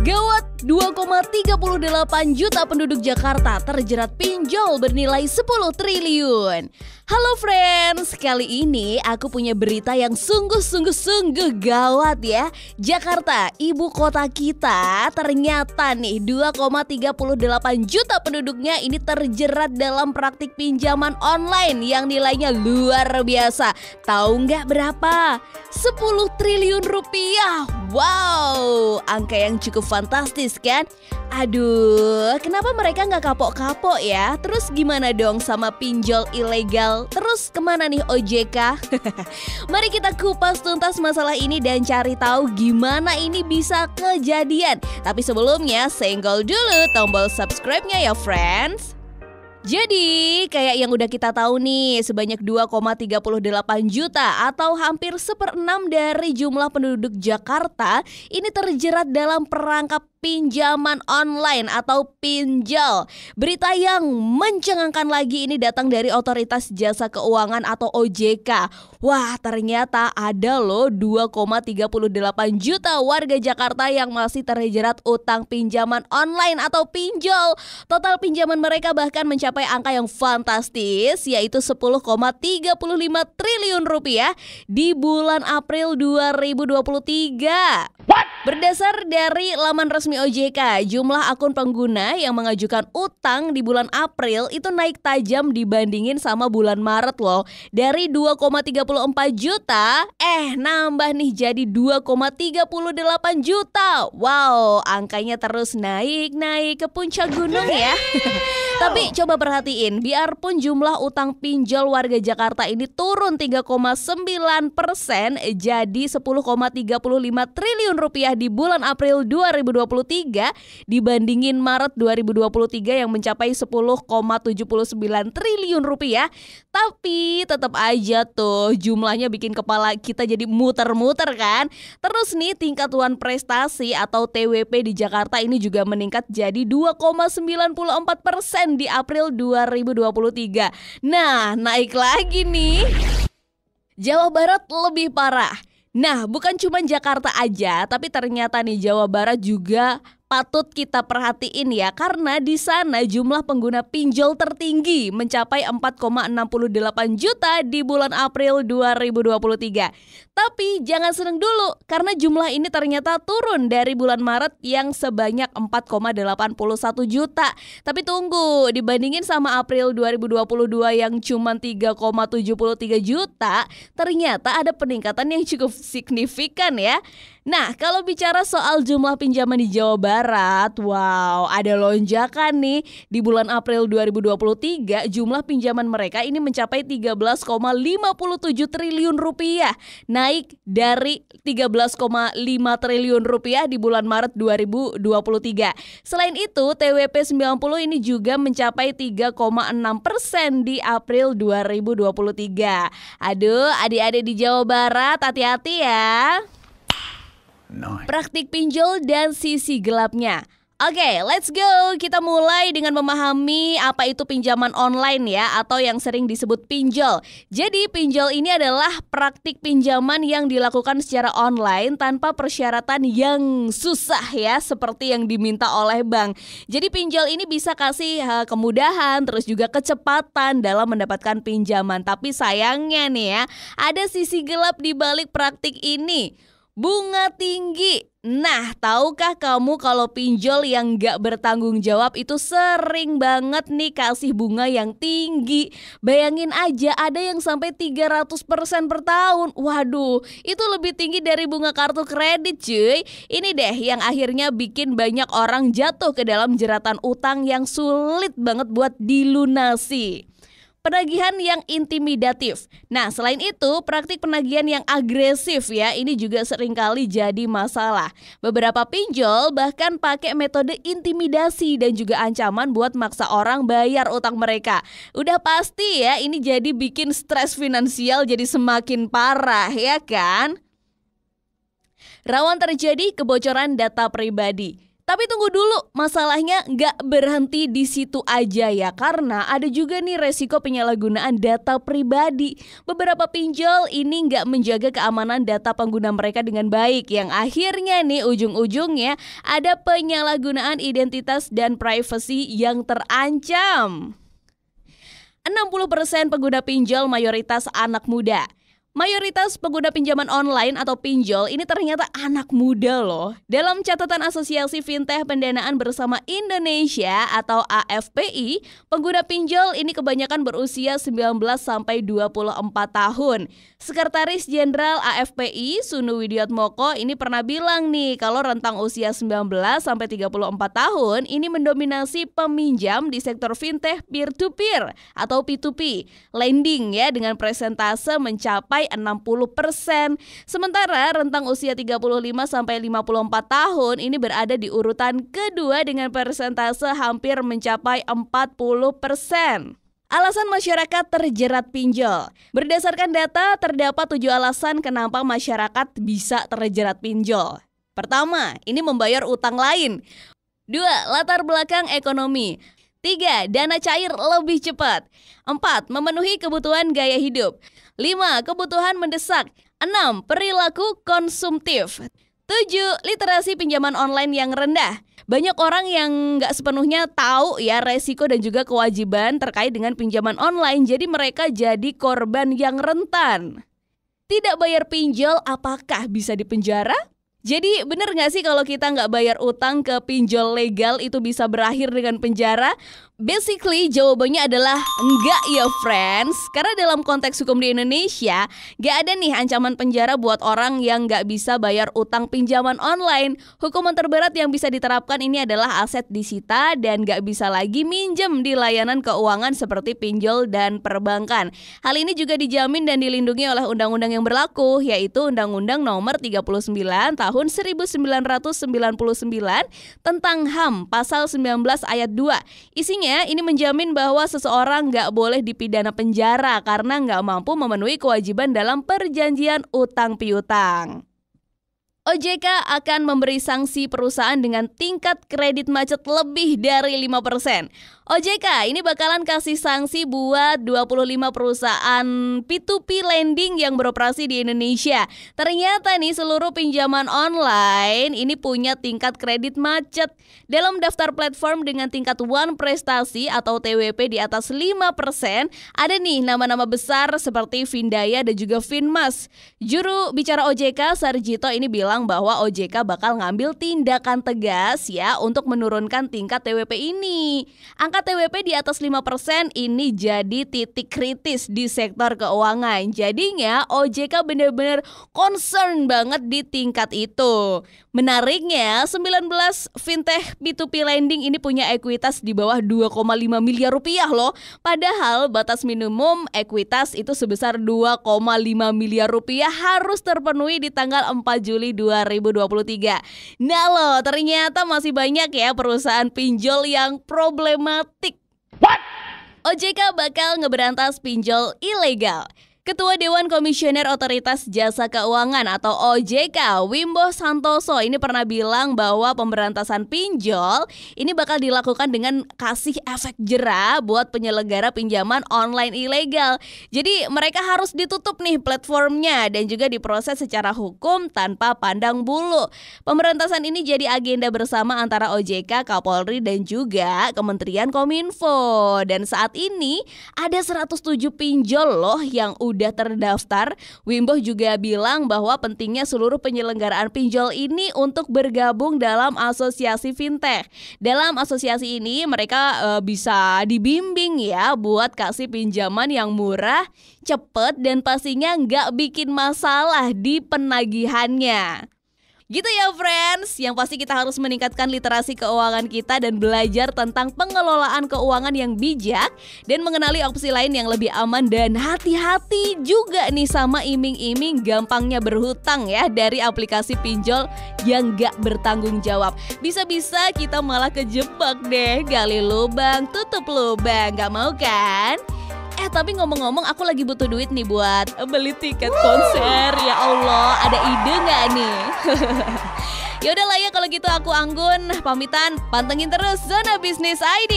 Gawat, 2,38 juta penduduk Jakarta terjerat pinjol bernilai 10 triliun. Halo friends, kali ini aku punya berita yang sungguh gawat ya. Jakarta, ibu kota kita, ternyata nih 2,38 juta penduduknya ini terjerat dalam praktik pinjaman online yang nilainya luar biasa. Tahu nggak berapa? 10 triliun rupiah. Wow, angka yang cukup fantastis kan? Aduh, kenapa mereka nggak kapok-kapok ya? Terus gimana dong sama pinjol ilegal? Terus kemana nih OJK? Mari kita kupas tuntas masalah ini dan cari tahu gimana ini bisa kejadian. Tapi sebelumnya, senggol dulu tombol subscribe-nya ya friends. Jadi, kayak yang udah kita tahu nih, sebanyak 2,38 juta atau hampir 1/6 dari jumlah penduduk Jakarta ini terjerat dalam perangkap pinjaman online atau pinjol. Berita yang mencengangkan lagi ini datang dari Otoritas Jasa Keuangan atau OJK. Wah, ternyata ada loh 2,38 juta warga Jakarta yang masih terjerat utang pinjaman online atau pinjol. Total pinjaman mereka bahkan mencapai angka yang fantastis, yaitu 10,35 triliun rupiah di bulan April 2023. Berdasar dari laman resmi OJK, jumlah akun pengguna yang mengajukan utang di bulan April itu naik tajam dibandingin sama bulan Maret loh. Dari 2,34 juta, nambah nih jadi 2,38 juta. Wow, angkanya terus naik ke puncak gunung ya. Tapi coba perhatiin, biarpun jumlah utang pinjol warga Jakarta ini turun 3,9% jadi 10,35 triliun rupiah di bulan April 2023 dibandingin Maret 2023 yang mencapai 10,79 triliun rupiah. Tapi tetap aja tuh jumlahnya bikin kepala kita jadi muter-muter kan. Terus nih tingkat wan prestasi atau TWP di Jakarta ini juga meningkat jadi 2,94% di April 2023. Nah, naik lagi nih. Jawa Barat lebih parah. Nah, bukan cuma Jakarta aja, tapi ternyata nih Jawa Barat juga patut kita perhatiin ya, karena di sana jumlah pengguna pinjol tertinggi mencapai 4,68 juta di bulan April 2023. Tapi jangan seneng dulu, karena jumlah ini ternyata turun dari bulan Maret yang sebanyak 4,81 juta. Tapi tunggu, dibandingin sama April 2022 yang cuma 3,73 juta, ternyata ada peningkatan yang cukup signifikan ya. Nah, kalau bicara soal jumlah pinjaman di Jawa Barat, wow, ada lonjakan nih. Di bulan April 2023, jumlah pinjaman mereka ini mencapai 13,57 triliun rupiah. Naik dari 13,5 triliun rupiah di bulan Maret 2023. Selain itu, TWP 90 ini juga mencapai 3,6% di April 2023. Aduh, adik-adik di Jawa Barat, hati-hati ya. Praktik pinjol dan sisi gelapnya. Oke, let's go. Kita mulai dengan memahami apa itu pinjaman online ya, atau yang sering disebut pinjol. Jadi pinjol ini adalah praktik pinjaman yang dilakukan secara online tanpa persyaratan yang susah ya, seperti yang diminta oleh bank. Jadi pinjol ini bisa kasih kemudahan, terus juga kecepatan dalam mendapatkan pinjaman. Tapi sayangnya nih ya, ada sisi gelap di balik praktik ini. Bunga tinggi. Nah, tahukah kamu kalau pinjol yang gak bertanggung jawab itu sering banget nih kasih bunga yang tinggi. Bayangin aja ada yang sampai 300% per tahun. Waduh, itu lebih tinggi dari bunga kartu kredit cuy. Ini deh yang akhirnya bikin banyak orang jatuh ke dalam jeratan utang yang sulit banget buat dilunasi. Penagihan yang intimidatif. Nah, selain itu, praktik penagihan yang agresif ya, ini juga seringkali jadi masalah. Beberapa pinjol bahkan pakai metode intimidasi dan juga ancaman buat maksa orang bayar utang mereka. Udah pasti ya, ini jadi bikin stres finansial jadi semakin parah ya kan? Rawan terjadi kebocoran data pribadi. Tapi tunggu dulu, masalahnya nggak berhenti di situ aja ya, karena ada juga nih resiko penyalahgunaan data pribadi. Beberapa pinjol ini nggak menjaga keamanan data pengguna mereka dengan baik, yang akhirnya nih ujung-ujungnya ada penyalahgunaan identitas dan privasi yang terancam. 60% pengguna pinjol mayoritas anak muda. Mayoritas pengguna pinjaman online atau pinjol ini ternyata anak muda loh. Dalam catatan Asosiasi Fintech Pendanaan Bersama Indonesia atau AFPI, pengguna pinjol ini kebanyakan berusia 19 sampai 24 tahun. Sekretaris Jenderal AFPI Sunu Widiatmoko ini pernah bilang nih kalau rentang usia 19 sampai 34 tahun ini mendominasi peminjam di sektor fintech peer-to-peer atau P2P lending ya, dengan presentase mencapai 60%. Sementara rentang usia 35 sampai 54 tahun ini berada di urutan kedua dengan persentase hampir mencapai 40%. Alasan masyarakat terjerat pinjol. Berdasarkan data, terdapat 7 alasan kenapa masyarakat bisa terjerat pinjol. Pertama, ini membayar utang lain. 2, latar belakang ekonomi. 3, dana cair lebih cepat. 4, memenuhi kebutuhan gaya hidup. 5, kebutuhan mendesak. 6, perilaku konsumtif. 7, literasi pinjaman online yang rendah. Banyak orang yang nggak sepenuhnya tahu ya resiko dan juga kewajiban terkait dengan pinjaman online, jadi mereka jadi korban yang rentan. Tidak bayar pinjol apakah bisa dipenjara? Jadi bener gak sih kalau kita nggak bayar utang ke pinjol legal itu bisa berakhir dengan penjara? Basically jawabannya adalah enggak ya friends. Karena dalam konteks hukum di Indonesia gak ada nih ancaman penjara buat orang yang gak bisa bayar utang pinjaman online. Hukuman terberat yang bisa diterapkan ini adalah aset disita dan gak bisa lagi minjem di layanan keuangan seperti pinjol dan perbankan. Hal ini juga dijamin dan dilindungi oleh undang-undang yang berlaku, yaitu Undang-Undang Nomor 39 Tahun 1999 tentang HAM Pasal 19 Ayat 2. Isinya ini menjamin bahwa seseorang nggak boleh dipidana penjara karena nggak mampu memenuhi kewajiban dalam perjanjian utang piutang. OJK akan memberi sanksi perusahaan dengan tingkat kredit macet lebih dari 5%. OJK ini bakalan kasih sanksi buat 25 perusahaan P2P lending yang beroperasi di Indonesia. Ternyata nih seluruh pinjaman online ini punya tingkat kredit macet. Dalam daftar platform dengan tingkat One Prestasi atau TWP di atas 5%, ada nih nama-nama besar seperti Findaya dan juga Finmas. Juru bicara OJK Sarjito ini bilang bahwa OJK bakal ngambil tindakan tegas ya untuk menurunkan tingkat TWP ini. Angka TWP di atas 5% ini jadi titik kritis di sektor keuangan. Jadinya OJK benar-benar concern banget di tingkat itu. Menariknya 19 fintech P2P lending ini punya ekuitas di bawah 2,5 miliar rupiah loh. Padahal batas minimum ekuitas itu sebesar 2,5 miliar rupiah harus terpenuhi di tanggal 4 Juli 2023. Nah loh, ternyata masih banyak ya perusahaan pinjol yang problematik. What? OJK bakal ngeberantas pinjol ilegal. Ketua Dewan Komisioner Otoritas Jasa Keuangan atau OJK, Wimbo Santoso ini pernah bilang bahwa pemberantasan pinjol ini bakal dilakukan dengan kasih efek jera buat penyelenggara pinjaman online ilegal. Jadi mereka harus ditutup nih platformnya dan juga diproses secara hukum tanpa pandang bulu. Pemberantasan ini jadi agenda bersama antara OJK, Kapolri dan juga Kementerian Kominfo. Dan saat ini ada 107 pinjol loh yang udah terdaftar. Wimbo juga bilang bahwa pentingnya seluruh penyelenggaraan pinjol ini untuk bergabung dalam asosiasi fintech. Dalam asosiasi ini mereka bisa dibimbing ya buat kasih pinjaman yang murah, cepet dan pastinya nggak bikin masalah di penagihannya. Gitu ya friends, yang pasti kita harus meningkatkan literasi keuangan kita dan belajar tentang pengelolaan keuangan yang bijak dan mengenali opsi lain yang lebih aman, dan hati-hati juga nih sama iming-iming gampangnya berhutang ya dari aplikasi pinjol yang gak bertanggung jawab. Bisa-bisa kita malah kejebak deh, gali lubang, tutup lubang, gak mau kan? Tapi ngomong-ngomong aku lagi butuh duit nih buat beli tiket konser. Ya Allah, ada ide gak nih? Yaudah lah ya kalau gitu aku Anggun pamitan, pantengin terus Zona Bisnis ID.